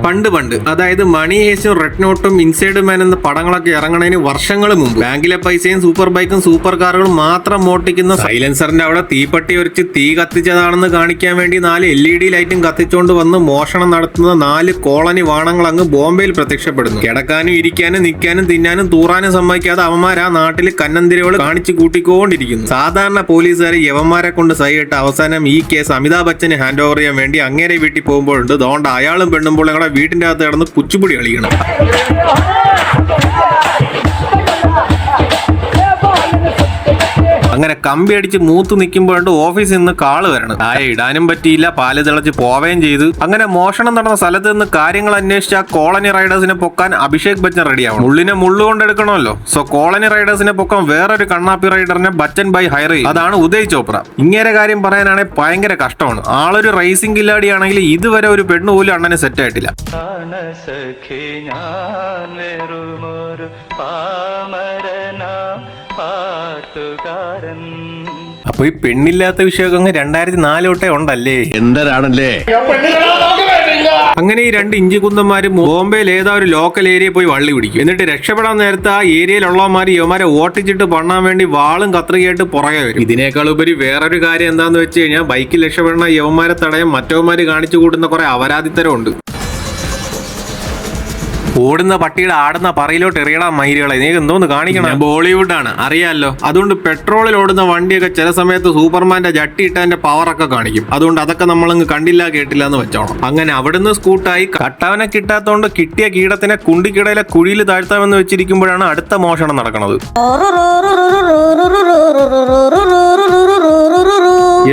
പണ്ട് അതായത് മണി ഹേസും red നോട്ടും inside മാൻ എന്ന പടങ്ങളൊക്കെ ഇറങ്ങണതിന് വർഷങ്ങൾ മുമ്പ് ബാങ്കിലെ പൈസയും സൂപ്പർ ബൈക്കും സൂപ്പർ കാറുകളും മാത്രം മോട്ടിക്കുന്ന സൈലൻസറിന്റെ അവിടെ തീപ്പട്ടി ഒരിച്ച് തീ കത്തിച്ചതാണെന്ന് കാണിക്കാൻ വേണ്ടി 4 LED ലൈറ്റും കത്തിച്ചുകൊണ്ട് വന്ന് മോഷണം നടത്തുന്ന 4 കോളനി വാണങ്ങൾ അങ്ങ് ബോംബെയിൽ പ്രത്യക്ഷപ്പെടുന്നു. കിടക്കാനും ഇരിക്കാനും നിൽക്കാനും തിന്നാനും തൂറാനും സമ്മതിക്കാതെ അവന്മാർ ആ നാട്ടിൽ കന്നന്തിരകൾ കാണിച്ചു കൂട്ടിക്കൊണ്ടിരിക്കുന്നു. സാധാരണ പോലീസുകാർ യവന്മാരെ കൊണ്ട് സഹിയിട്ട് അവസാനം ഈ കേസ് അമിതാഭ് ബച്ചന് ഹാൻഡ് ഓവർ ചെയ്യാൻ വേണ്ടി അങ്ങേരെ വീട്ടിൽ പോകുമ്പോഴുണ്ട് അതുകൊണ്ട് അയാളും പെണ്ണുമ്പോൾ ഞങ്ങളുടെ വീട്ടിന്റെ അകത്ത് കിടന്ന് കുച്ചുപിടി കളിക്കണം. അങ്ങനെ കമ്പി അടിച്ച് മൂത്ത് നിൽക്കുമ്പോഴുണ്ട് ഓഫീസിൽ നിന്ന് കാള് വരണം. ചായ ഇടാനും പറ്റിയില്ല, പാല് തിളച്ച് പോവുകയും ചെയ്തു. അങ്ങനെ മോഷണം നടന്ന സ്ഥലത്ത് നിന്ന് കാര്യങ്ങൾ അന്വേഷിച്ച കോളനി റൈഡേഴ്സിനെ പൊക്കാൻ അഭിഷേക് ബച്ചൻ റെഡിയാവും. മുള്ളിനെ മുള്ളുകൊണ്ട് എടുക്കണമല്ലോ. സോ കോളനി റൈഡേഴ്സിനെ പൊക്കാൻ വേറൊരു കണ്ണാപ്പി റൈഡറിനെ ബച്ചൻ ബൈ ഹയർ ചെയ്യും. അതാണ് ഉദയ് ചോപ്ര. ഇങ്ങനെ കാര്യം പറയാനാണെങ്കിൽ ഭയങ്കര കഷ്ടമാണ്. ആളൊരു റേസിംഗ് കില്ലാടിയാണെങ്കിൽ ഇതുവരെ ഒരു പെണ്ണു പോലും അണ്ണന് സെറ്റ് ആയിട്ടില്ല. അപ്പൊ ഈ പെണ്ണില്ലാത്ത വിഷയമൊക്കെ അങ്ങ് 2004 തൊട്ടേ ഉണ്ടല്ലേ? എന്തരാണല്ലേ? അങ്ങനെ ഈ 2 ഇഞ്ചി കുന്തന്മാര് ബോംബെയിൽ ഏതാ ഒരു ലോക്കൽ ഏരിയയിൽ പോയി വള്ളി പിടിക്കും. എന്നിട്ട് രക്ഷപ്പെടാൻ നേരത്തെ ആ ഏരിയയിലുള്ളവന്മാര് യവന്മാരെ ഓട്ടിച്ചിട്ട് പണ്ണാൻ വേണ്ടി വാളും കത്രികയായിട്ട് പുറകെ വരും. ഇതിനേക്കാൾ ഉപരി വേറൊരു കാര്യം എന്താന്ന് വെച്ച് കഴിഞ്ഞാൽ ബൈക്കിൽ രക്ഷപ്പെടണ യവന്മാരെ തടയാൻ മറ്റവന്മാര് കാണിച്ചു കൂട്ടുന്ന കുറെ അപരാധിത്തരമുണ്ട്. ഓടുന്ന പട്ടിയുടെ ആടുന്ന പറയിലോട്ട് എറിയടാ മയിലുകളെ, നീ എന്തോന്ന് കാണിക്കണം? ബോളിവുഡാണ് അറിയാലോ. അതുകൊണ്ട് പെട്രോളിൽ ഓടുന്ന വണ്ടിയൊക്കെ ചില സമയത്ത് സൂപ്പർമാന്റെ ജട്ടി ഇട്ടതിന്റെ പവറൊക്കെ കാണിക്കും. അതുകൊണ്ട് അതൊക്കെ നമ്മളങ്ങ് കണ്ടില്ല കേട്ടില്ല എന്ന് വെച്ചോണം. അങ്ങനെ അവിടുന്ന് സ്കൂട്ടായി കട്ടവനെ കിട്ടാത്തോണ്ട് കിട്ടിയ കീടത്തിനെ കുണ്ടിക്കിടയിലെ കുഴിയിൽ താഴ്ത്താമെന്ന് വെച്ചിരിക്കുമ്പോഴാണ് അടുത്ത മോഷണം നടക്കുന്നത്.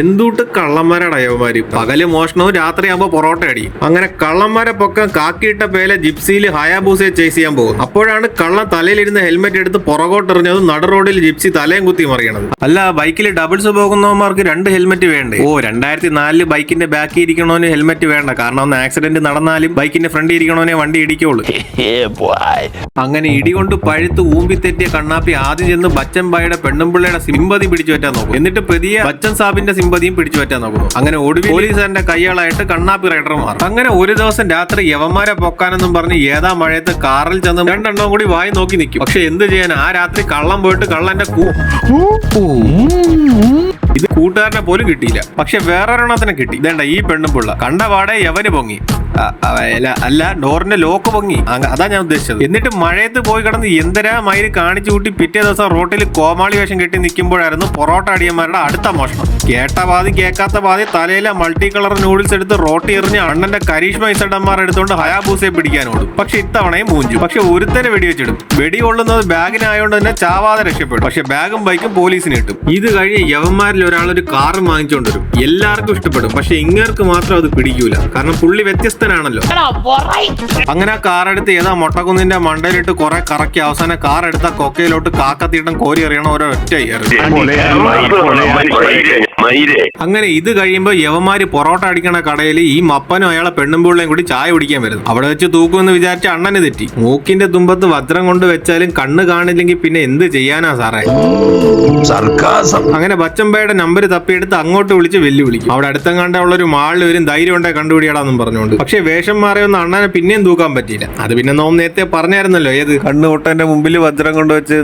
എന്തുട്ട് കള്ളന്മാരാണ് അയവന്മാര്. പകല് മോഷണവും രാത്രിയാകുമ്പോ പൊറോട്ട അടിയും. അങ്ങനെ കള്ളന്മാരെ പൊക്കാൻ കാക്കിയിട്ട പേലെ ജിപ്സിയിൽ ഹയാബൂസയെ ചേസ് ചെയ്യാൻ പോകും. അപ്പോഴാണ് കള്ളൻ തലയിലിരുന്ന ഹെൽമെറ്റ് എടുത്ത് പുറകോട്ടെറിഞ്ഞതും നട റോഡിൽ ജിപ്സി തലയും കുത്തി മറിയണത്. അല്ല, ബൈക്കിൽ ഡബിൾസ് പോകുന്നവന്മാർക്ക് 2 ഹെൽമെറ്റ് വേണ്ടേ? 2004 ബൈക്കിന്റെ ബാക്കിൽ ഇരിക്കണോന് ഹെൽമെറ്റ് വേണ്ട. കാരണം ഒന്ന് ആക്സിഡന്റ് നടന്നാലും ബൈക്കിന്റെ ഫ്രണ്ടിൽ ഇരിക്കണോനെ വണ്ടി ഇടിക്കുള്ളൂ. അങ്ങനെ ഇടികൊണ്ട് പഴുത്ത് ഊമ്പിത്തെറ്റിയ കണ്ണാപ്പി ആദ്യം ചെന്ന് ബച്ചൻ ബായുടെ പെണ്ണുമ്പിള്ളയുടെ സിമ്പതി പിടിച്ചു പറ്റാൻ നോക്കും. എന്നിട്ട് പ്രതിയെ ബച്ചൻ സാബിന്റെ സിമ്പതിയും പിടിച്ചു പറ്റാൻ നോക്കുന്നു. അങ്ങനെ ഒടുവിൽ പോലീസുകാരന്റെ കൈയാളായിട്ട് കണ്ണാപ്പി റൈഡർ മാറും. അങ്ങനെ ഒരു ദിവസം രാത്രി യവന്മാരെ പൊക്കാനെന്നും പറഞ്ഞ് ഏതാ മഴയത്ത് കാറിൽ ചെന്ന് 2 എണ്ണം കൂടി വായി നോക്കി നിൽക്കും. പക്ഷെ എന്ത് ചെയ്യാൻ, ആ രാത്രി കള്ളം പോയിട്ട് കള്ളന്റെ ഇത് കൂട്ടുകാരനെ പോലും കിട്ടിയില്ല. പക്ഷെ വേറൊരെണ്ണത്തിനെ കിട്ടി. ഇതേണ്ട ഈ പെണ്ണുമ്പിള്ള കണ്ട പാടെ യവന് പൊങ്ങി. അല്ല, ഡോറിന്റെ ലോക്ക് പൊങ്ങി. അതാ ഞാൻ ഉദ്ദേശിച്ചത്. എന്നിട്ട് മഴയത്ത് പോയി കിടന്ന് എന്തരാ മയില് കാണിച്ചു കൂട്ടി പിറ്റേ ദിവസം റോട്ടിൽ കോമാളി വേഷം കെട്ടി നിൽക്കുമ്പോഴായിരുന്നു പൊറോട്ട അടിയന്മാരുടെ അടുത്ത മോഷണം. കേട്ട പാതി കേൾക്കാത്ത പാതി തലയിലെ മൾട്ടി കളർ നൂഡിൽസ് എടുത്ത് റോട്ടി എറിഞ്ഞ് അണ്ണന്റെ കരീഷ്മ ഇസഡന്മാർ എടുത്തുകൊണ്ട് ഹയാബൂസയെ പിടിക്കാനോടും. പക്ഷെ ഇത്തവണയും മൂഞ്ചു. പക്ഷെ ഒരുത്തനെ വെടിവെച്ചിടും. വെടി കൊള്ളുന്നത് ബാഗിനായോണ്ട് തന്നെ ചാവാതെ രക്ഷപ്പെടും. പക്ഷെ ബാഗും ബൈക്കും പോലീസിന് കിട്ടും. ഇത് കഴിഞ്ഞ് യവന്മാരിൽ ഒരാളൊരു കാറ് വാങ്ങിച്ചുകൊണ്ടുവരും. എല്ലാവർക്കും ഇഷ്ടപ്പെടും. പക്ഷെ ഇങ്ങേർക്ക് മാത്രം അത് പിടിക്കൂല. കാരണം പുള്ളി വ്യത്യസ്തനാണല്ലോ. അങ്ങനെ ആ കാറെടുത്ത് ഏതാ മൊട്ടക്കുന്നിന്റെ മണ്ടയിലിട്ട് കുറെ കറക്കി അവസാനം കാറെടുത്ത കൊക്കയിലോട്ട് കാക്കത്തീട്ടം കോരി എറിയണ ഒരൊറ്റ അങ്ങനെ ഇത് കഴിയുമ്പോ യവന്മാര് പൊറോട്ട അടിക്കണ കടയിൽ ഈ മപ്പനും അയാളെ പെണ്ണുമ്പിള്ളയും കൂടി ചായ കുടിക്കാൻ വരുന്നു. അവിടെ വെച്ച് തൂക്കുമെന്ന് വിചാരിച്ച അണ്ണന് തെറ്റി. മൂക്കിന്റെ തുമ്പത്ത് വജ്രം കൊണ്ട് വെച്ചാലും കണ്ണ് കാണില്ലെങ്കിൽ പിന്നെ എന്ത് ചെയ്യാനാ സാറേ? അങ്ങനെ ബച്ചമ്പയുടെ നമ്പർ തപ്പിയെടുത്ത് അങ്ങോട്ട് വിളിച്ച് വെല്ലുവിളിക്കും. അവിടെ അടുത്തെങ്ങാണ്ട ഉള്ള ഒരു മാളിൽ വരും, ധൈര്യം ഉണ്ടെ കണ്ടുപിടിയാടാന്നും പറഞ്ഞുകൊണ്ട്. പക്ഷെ വേഷം മാറിയൊന്നും അണ്ണനെ പിന്നെയും തൂക്കാൻ പറ്റിയില്ല. അത് പിന്നെ നോം നേരത്തെ പറഞ്ഞായിരുന്നല്ലോ, ഏത് കണ്ണ് പൊട്ടന്റെ മുമ്പിൽ വജ്രം കൊണ്ട് വെച്ച്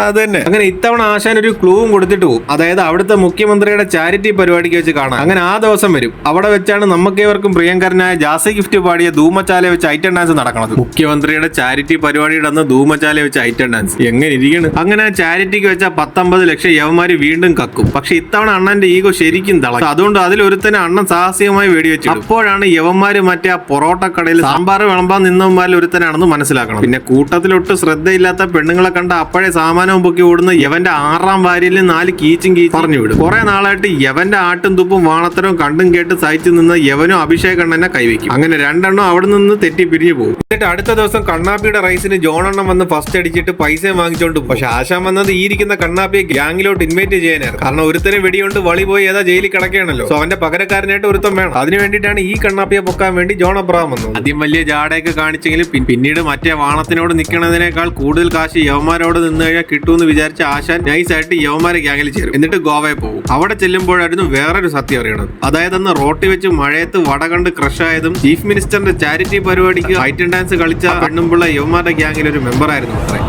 അത് തന്നെ. അങ്ങനെ ഇത്തവണ ആശാൻ ഒരു ക്ലൂവും കൊടുത്തിട്ട് പോകും. അതായത് അവിടുത്തെ മുഖ്യമന്ത്രിയുടെ ചാരിറ്റി പരിപാടിക്ക് വെച്ച് കാണാം. അങ്ങനെ ആ ദിവസം വരും. അവിടെ വെച്ചാണ് നമുക്കേവർക്കും പ്രിയങ്കരനായ ജാസി ഗിഫ്റ്റ് പാടിയ ധൂമചാല വെച്ച് ഐറ്റം ഡാൻസ് നടക്കുന്നത്. മുഖ്യമന്ത്രിയുടെ ചാരിറ്റി പരിപാടിയുടെ അന്ന് ധൂമചാല വെച്ച് ഐറ്റം ഡാൻസ് എങ്ങനെ ഇരിക്കണം. അങ്ങനെ ചാരിറ്റിക്ക് വെച്ച 19 ലക്ഷം യവന്മാര് വീണ്ടും കക്കും. പക്ഷെ ഇത്തവണ അണ്ണന്റെ ഈഗോ ശരിക്കും തളക്കും. അതുകൊണ്ട് അതിലൊരുത്തനെ അണ്ണൻ സാഹസികമായി വെടിവെച്ചു. അപ്പോഴാണ് യവന്മാര് മറ്റേ ആ പൊറോട്ട കടയിൽ സാമ്പാർ വിളമ്പാൻ നിന്നവന്മാരിൽ ഒരുത്തനാണെന്ന് മനസ്സിലാക്കണം. പിന്നെ കൂട്ടത്തിലൊട്ട് ശ്രദ്ധയില്ലാത്ത പെണ്ണുങ്ങളെ കണ്ട അപ്പോഴേ സാമാനവും പൊക്കി ഓടുന്ന യവന്റെ 6ാം വാരിയിൽ 4 കീച്ചും പറഞ്ഞു വിടും. കുറെ നാളായിട്ട് യവന്റെ ആട്ടും തുപ്പും വാണത്തരവും കണ്ടും കേട്ട് സഹിച്ചു നിന്ന് യവനും അഭിഷേക് അണ്ണനെ കൈവയ്ക്കും. അങ്ങനെ 2 എണ്ണം അവിടെ നിന്ന് തെറ്റി പിരിഞ്ഞു പോകും. എന്നിട്ട് അടുത്ത ദിവസം കണ്ണാപ്പിയുടെ റൈസിന് ജോണെണ്ണം വന്ന് ഫസ്റ്റ് അടിച്ചിട്ട് പൈസ വാങ്ങിച്ചോണ്ട്. പക്ഷെ ആശാൻ വന്നത് ഈ ഇരിക്കുന്ന കണ്ണാപ്പിയെ ഗ്യാങ്ങിലോട്ട് ഇൻവൈറ്റ് ചെയ്യാനായിരുന്നു. കാരണം ഒരുത്തനെ വെടികൊണ്ട് വളി പോയി ഏതാ ജയിലിൽ കിടക്കുകയാണല്ലോ. സോ അവന്റെ പകരക്കാരനായിട്ട് ഒരുത്തം വേണം. അതിനു വേണ്ടിയിട്ടാണ് ഈ കണ്ണാപ്പിയെ പൊക്കാൻ വേണ്ടി ജോൺ അബ്രഹാം വന്നത്. ആദ്യം വലിയ ജാടയൊക്കെ കാണിച്ചെങ്കിലും പിന്നീട് മറ്റേ വാണത്തിനോട് നിൽക്കണതിനേക്കാൾ കൂടുതൽ കാശ് യവന്മാരോട് നിന്ന് കഴിഞ്ഞാൽ കിട്ടുമെന്ന് വിചാരിച്ച ആശാൻ നൈസായിട്ട് യവന്മാരെ ഗ്യാങ്ങിൽ ചേരും. എന്നിട്ട് ഗോവയിൽ പോകും. അവിടെ ചെല്ലുമ്പോഴായിരുന്നു വേറൊരു സത്യം അറിയണത്. അതായത് അന്ന് റോട്ടി വെച്ച് മഴയത്ത് വട കണ്ട് ക്രഷായതും ചീഫ് മിനിസ്റ്ററിന്റെ ചാരിറ്റി പരിപാടിക്ക് ഐറ്റം ഡാൻസ് കളിച്ച പെണ്ണുമ്പിള്ള യുവമാരുടെ ഗ്യാങ്ങിൽ ഒരു മെമ്പർ ആയിരുന്നു അത്രേ.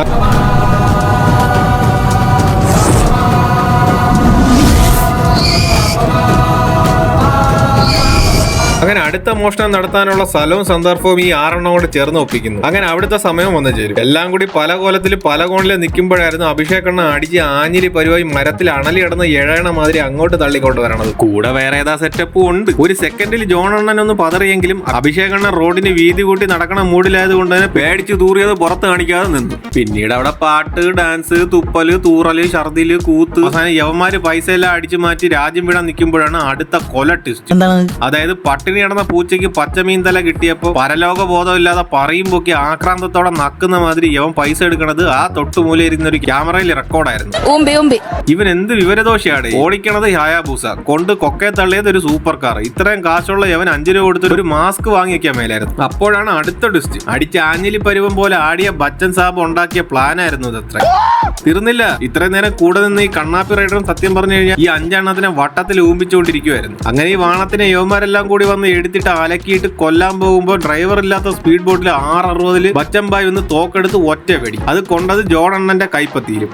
അങ്ങനെ അടുത്ത മോഷണം നടത്താനുള്ള സ്ഥലവും സന്ദർഭവും ഈ 6 കൂടെ ചേർന്ന് ഒപ്പിക്കുന്നു. അങ്ങനെ അവിടുത്തെ സമയം വന്നു ചേരും. എല്ലാം കൂടി പല കോലത്തിൽ പല കോണിൽ നിൽക്കുമ്പോഴായിരുന്നു അഭിഷേക് അണ്ണ അടിച്ച് ആഞ്ഞിലി പരുവായി മരത്തിൽ അണലി കിടന്ന് എഴയണ മാതിരി അങ്ങോട്ട് തള്ളിക്കൊണ്ട് വരണത്. കൂടെ വേറെ ഏതാ സെറ്റപ്പും ഉണ്ട്. ഒരു സെക്കൻഡിൽ ജോൺ അണ്ണൻ ഒന്ന് പതറിയെങ്കിലും അഭിഷേക് അണ്ണൻ റോഡിന് വീതി കൂട്ടി നടക്കണ മൂഡിലായത് കൊണ്ട് തന്നെ പേടിച്ച് തൂറിയത് പുറത്ത് കാണിക്കാതെ നിന്നു. പിന്നീട് അവിടെ പാട്ട്, ഡാൻസ്, തുപ്പല്, തൂറല്, ഛർദില്, കൂത്ത്, അവസാനം യവന്മാര് പൈസ എല്ലാം അടിച്ചു മാറ്റി രാജ്യം വിടാൻ നിൽക്കുമ്പോഴാണ് അടുത്ത കൊല ട്വിസ്റ്റ്. അതായത് പട്ടിണി കിടന്ന പൂച്ചയ്ക്ക് പച്ചമീൻ തല കിട്ടിയപ്പോ പരലോക ബോധമില്ലാതെ പറയുമ്പോക്കി ആക്രാന്തത്തോടെ നക്കുന്ന മാതിരി യവൻ പൈസ എടുക്കണത് ആ തൊട്ടുമൂല ഇരുന്ന ഒരു ക്യാമറയിൽ റെക്കോർഡായിരുന്നു. ഇവൻ എന്ത് വിവരദോഷിയാണ്. ഓടിക്കണത് ഹയാബൂസ, കൊണ്ട് കൊക്കെ തള്ളിയത് ഒരു സൂപ്പർ കാർ. ഇത്രയും കാശുള്ള യവൻ 5 രൂപ കൊടുത്ത് ഒരു മാസ്ക് വാങ്ങിക്കാൻ മേലായിരുന്നു. അപ്പോഴാണ് അടുത്ത ട്വിസ്റ്റ്. അടിച്ച ആഞ്ഞിലി പരുവം പോലെ ആടിയ ബച്ചൻ സാബ് ഉണ്ടാക്കിയ പ്ലാൻ ആയിരുന്നു ഇതത്ര. തീർന്നില്ല. ഇത്രയും നേരം കൂടെ നിന്ന് ഈ കണ്ണാപ്പി റൈഡറും സത്യം പറഞ്ഞു കഴിഞ്ഞാൽ ഈ 5 എണ്ണത്തിനെ വട്ടത്തിൽ ഊമ്പിച്ചുകൊണ്ടിരിക്കുവായിരുന്നു. അങ്ങനെ ഈ വാണത്തിനെ യവന്മാരെല്ലാം കൂടി വന്ന് എടുത്തിട്ട് അലക്കിയിട്ട് കൊല്ലാൻ പോകുമ്പോൾ ഡ്രൈവർ ഇല്ലാത്ത സ്പീഡ് ബോട്ടിൽ 660 ബച്ചമ്പായി ഒന്ന് തോക്കെടുത്ത് ഒറ്റ വെടി. അത് കൊണ്ടത് ജോൺ അണ്ണന്റെ കൈപ്പത്തിയിലും.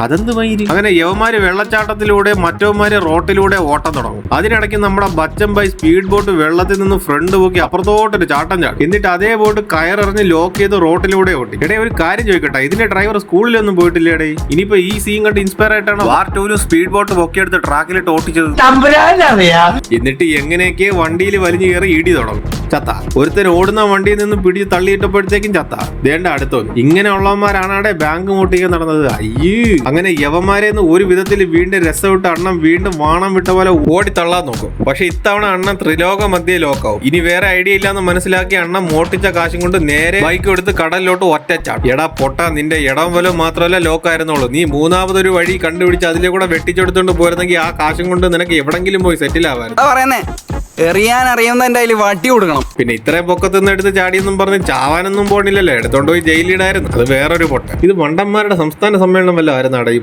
അതെന്ത് മയില്. അങ്ങനെ യവന്മാര് വെള്ളച്ചാട്ടത്തിലൂടെ മറ്റവന്മാര് റോട്ടിലൂടെ ഓട്ടം തുടങ്ങും. അതിനിടയ്ക്ക് നമ്മുടെ ബച്ചമ്പായി സ്പീഡ് ബോട്ട് വെള്ളത്തിൽ നിന്ന് ഫ്രണ്ട് പോക്കി അപ്പുറത്തോട്ടൊരു ചാട്ടം ചാടും. എന്നിട്ട് അതേ ബോട്ട് കയറിറങ്ങി ലോക്ക് ചെയ്ത് റോട്ടിലൂടെ ഓട്ടി. എടേ ഒരു കാര്യം ചോദിക്കട്ടെ, ഇതിന്റെ ഡ്രൈവർ സ്കൂളിലൊന്നും പോയിട്ടില്ലേടേ? ഇനിയിപ്പോ ഈ സീൻ കണ്ട് ഇൻസ്പയർ ആയിട്ടാണ് വാർ 2 സ്പീഡ് ബോട്ട് പൊക്കിയെടുത്ത് ട്രാക്കിലിട്ട് ഓട്ടിച്ചത്. എന്നിട്ട് എങ്ങനെയൊക്കെ വണ്ടിയിൽ വലിഞ്ഞു കയറി ഇടി തുടങ്ങും. ചത്ത ഒരുത്തൻ ഓടുന്ന വണ്ടിയിൽ നിന്ന് പിടിച്ച് തള്ളിയിട്ടപ്പോഴത്തേക്കും ചത്ത. ദേണ്ട അടുത്തോ. ഇങ്ങനെയുള്ളവന്മാരാണ് ബാങ്ക് മോട്ടിക്കാൻ നടന്നത്. അയ്യേ. അങ്ങനെ യവന്മാരെ ഒരു വിധത്തിൽ വീണ്ടും രസവിട്ട് അണ്ണൻ വീണ്ടും വാണം വിട്ട പോലെ ഓടി തള്ളാൻ നോക്കും. പക്ഷെ ഇത്തവണ അണ്ണൻ ത്രിലോക മധ്യേ ലോക്കാവും. ഇനി വേറെ ഐഡിയ ഇല്ലാന്ന് മനസ്സിലാക്കി അണ്ണൻ മോട്ടിച്ച കാശും കൊണ്ട് നേരെ ബൈക്ക് എടുത്ത് കടലിലോട്ട് ഒറ്റച്ചാടും. എടാ പൊട്ട, നിന്റെ ഇടം വലം മാത്രമല്ല ലോക്കായിരുന്നുള്ളൂ. നീ മൂന്നാമതൊരു വഴി കണ്ടുപിടിച്ച് അതിലെ കൂടെ വെട്ടിച്ചെടുത്തോണ്ട് പോരുന്നെങ്കിൽ ആ കാശും കൊണ്ട് നിനക്ക് എവിടെങ്കിലും പോയി സെറ്റിൽ ആവാൻ. എറിയാൻ അറിയുന്നതിന്റെ അതിൽ വട്ടി കൊടുക്കണം. പിന്നെ ഇത്രയും പൊക്കത്തുനിന്ന് എടുത്ത് ചാടിയെന്നും പറഞ്ഞ് ചാവാനൊന്നും പോണില്ലല്ലോ. എടുത്തോണ്ട് പോയി ജയിലിടായിരുന്നു. അത് വേറൊരു പൊട്ട. ഇത് വണ്ടന്മാരുടെ സംസ്ഥാന സമ്മേളനം വല്ല ആയിരുന്നാടെ.